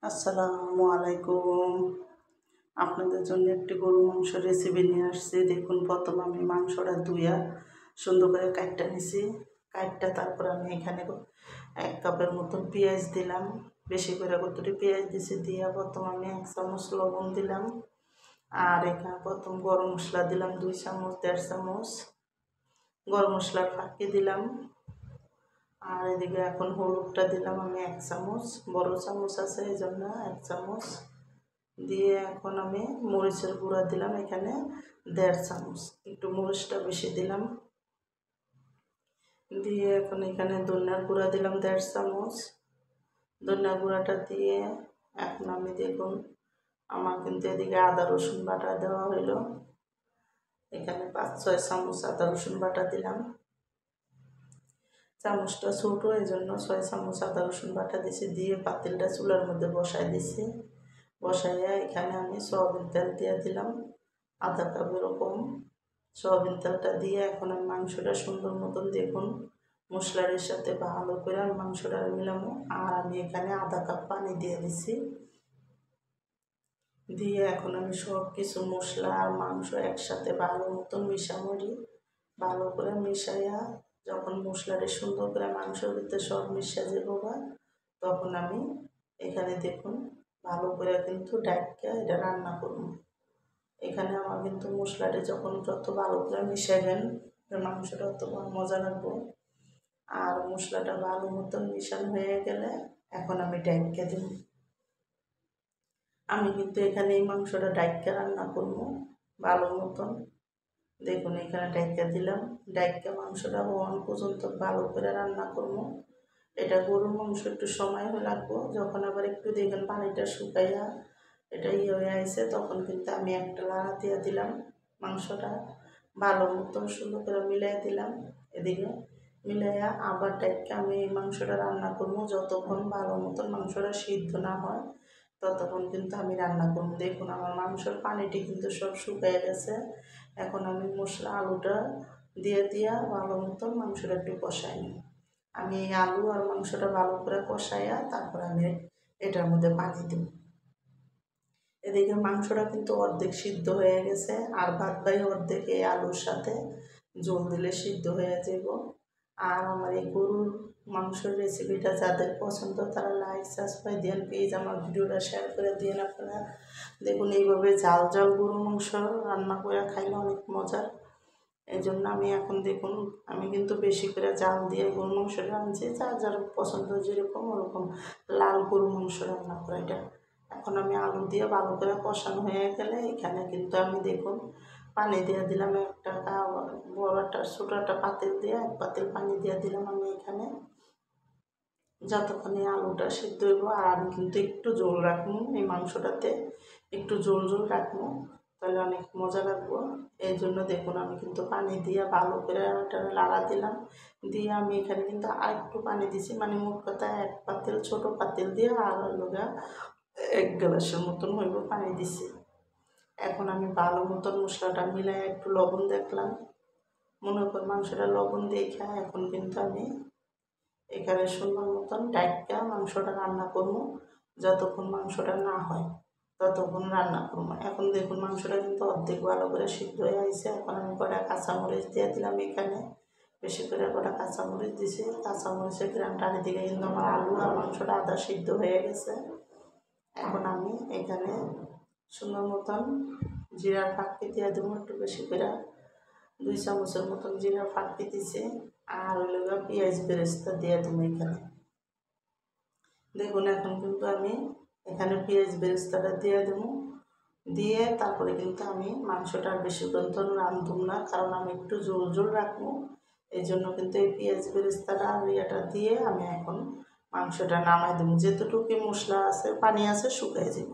আসসালামু আলাইকুম। আপনাদের জন্য একটি গরু মাংস রেসিপি নিয়ে আসছি। দেখুন, প্রথম আমি মাংসটা ধুইয়া সুন্দর করে কাটটা নিছি। কাটটা তারপর আমি এখানে 1 কাপের মতন পেঁয়াজ দিলাম। বেশি করে কতটি পেঁয়াজ দিছি, দিয়া প্রথম আমি 1 চামচ লবণ দিলাম। আর এখানে প্রথম গরম মশলা দিলাম 2 চামচ, 1.5 চামচ গরম মশলার ফাঁকি দিলাম। আর এদিকে এখন হলুদটা দিলাম আমি 1 চামচ, বড় চামচ আছে এই জন্য 1 চামচ দিয়ে এখন আমি মরিচের গুঁড়া দিলাম এখানে 1.5 চামচ, একটু মরিচটা বেশি দিলাম। দিয়ে এখন এখানে ধনিয়ার গুঁড়া দিলাম 1.5 চামচ। ধনিয়া গুঁড়াটা দিয়ে এখন আমি দেখুন আমার কিন্তু এদিকে আদা রসুন বাটা দেওয়া হইলো। এখানে 5-6 চামচ আদা রসুন বাটা দিলাম। চামচটা ছোটো এই জন্য 6 চামচ আদা রসুন বাটা দিছি। দিয়ে পাতিলটা চুলার মধ্যে বসাই দিছি। বসাইয়া এখানে আমি সয়াবিন তেল দিয়ে দিলাম 1/2 কাপ এরকম। সয়াবিন তেলটা দিয়ে এখন আমি মাংসটা সুন্দর মতন দেখুন মশলার সাথে ভালো করে মাংসটা মিলামো। আর আমি এখানে 1/2 কাপ পানি দিয়ে দিছি। দিয়ে এখন আমি সব কিছু মশলা আর মাংস একসাথে ভালো মতন মিশামরি। ভালো করে মিশাইয়া যখন মশলাটা সুন্দর করে মাংসের ভিতরে সব মিশা যাবো, তখন আমি এখানে দেখুন ভালো করে কিন্তু ডাইকা এটা রান্না করব। এখানে আমার কিন্তু মশলাটা যখন যত ভালো করে মিশাইবেন মাংসটা তত মজা লাগবে। আর মশলাটা ভালো মতন মিশানো হয়ে গেলে এখন আমি ডাইকা দিব। আমি কিন্তু এখানে এই মাংসটা ডাইকা রান্না করব ভালো মতন। দেখুন এখানে ডাইকা দিলাম। ডাইকা মাংসটা হওয়ান পর্যন্ত ভালো করে রান্না করব। এটা গরুর মাংস একটু সময় লাগবে। যখন আবার একটু দেখবেন পানিটা শুকাইয়া এটা হয়ে আইছে, তখন কিন্তু আমি একটা লাড়া দিয়ে দিলাম। মাংসটা ভালো মতন সুন্দর করে মিলাই দিলাম। এদিকে মিলাইয়া আবার ডাইকা আমি এই মাংসটা রান্না করবো। যতক্ষণ ভালো মতন মাংসটা সিদ্ধ না হয় ততক্ষণ কিন্তু আমি রান্না করবো। দেখুন আমার মাংসের পানিটি কিন্তু সব শুকিয়ে গেছে। এখন আমি মশলা আলুটা দিয়ে ভালো মতন মাংসটা একটু কষাই নিই। আমি এই আলু আর মাংসটা ভালো করে কষাইয়া তারপর আমি এটার মধ্যে পানি দিব। এদিকে মাংসটা কিন্তু অর্ধেক সিদ্ধ হয়ে গেছে, আর বাদ বাকি অর্ধেক এই আলুর সাথে জল দিলে সিদ্ধ হয়ে যাব। আর আমার এই গরুর মাংসের রেসিপিটা যাদের পছন্দ তারা লাইক সাবস্ক্রাইব দেন, প্লিজ আমার ভিডিওটা শেয়ার করে দিন। আপনারা দেখুন এইভাবে ঝাল ঝাল গরুর মাংস রান্না করে খাইলে অনেক মজার। এই জন্য আমি এখন দেখুন আমি কিন্তু বেশি করে জাল দিয়ে গরু মাংসটা রাঁধছি। যার যার পছন্দ যেরকম ওরকম লাল গরু মাংস রান্না করে এটা। এখন আমি আলু দিয়ে ভালো করে কষানো হয়ে গেলে এখানে কিন্তু আমি দেখুন পানি দিয়ে দিলাম একটা বড় একটা ছোটো একটা পাতিল দিয়ে 1 পাতিল পানি দিয়ে দিলাম আমি এখানে, যতক্ষণ এই আলুটা সিদ্ধ হইব। আর আমি কিন্তু একটু ঝোল রাখবো এই মাংসটাতে, একটু ঝোল রাখবো, তাহলে অনেক মজা লাগবো। এই জন্য দেখুন আমি কিন্তু পানি দিয়ে ভালো করে একটা লাড়া দিলাম। দিয়ে আমি এখানে কিন্তু আর একটু পানি দিছি, মানে মোট কথা 1 পাতিল ছোটো পাতিল দিয়ে আর লগা 1 গ্লাসের মতন হইব পানি দিছি। এখন আমি ভালো মতন মশলাটা মিলাই একটু লবণ দেখলাম, মনে কর মাংসটা লবণ দেখা এখন কিন্তু আমি এখানে সুন্দর মতন ডাইকা মাংসটা রান্না করবো। যতক্ষণ মাংসটা না হয় ততক্ষণ রান্না করবো। এখন দেখুন মাংসটা কিন্তু অর্ধেক ভালো করে সিদ্ধ হয়ে আসছে। এখন আমি কটা কাঁচামরিচ দিয়ে দিলাম এখানে, বেশি করে কটা কাঁচামরিচ দিছি। কাঁচামরিচের গ্রানটা দিকে কিন্তু আমার আলু আর মাংসটা আধা সিদ্ধ হয়ে গেছে। এখন আমি এখানে সুন্দর মতন জিরার ফাঁকি দিয়ে দেবো একটু বেশি করে, 2 চামচের মতন জিরার ফাঁকি দিছি। আর ওই লোক পেঁয়াজ বেরেস্তা দিয়ে দেবো এখানে। দেখুন এখন কিন্তু আমি এখানে পেঁয়াজ বেরেস্তাটা দিয়ে দেবো। দিয়ে তারপরে কিন্তু আমি মাংসটা আর বেশিক্ষণ তো রাঁধব না, কারণ আমি একটু ঝোল রাখবো। এই জন্য কিন্তু এই পেঁয়াজ বেরেস্তাটা আর ইয়েটা দিয়ে আমি এখন মাংসটা নামাই দেবো। যেতটুকু মশলা আছে পানি আছে শুকিয়ে যাব।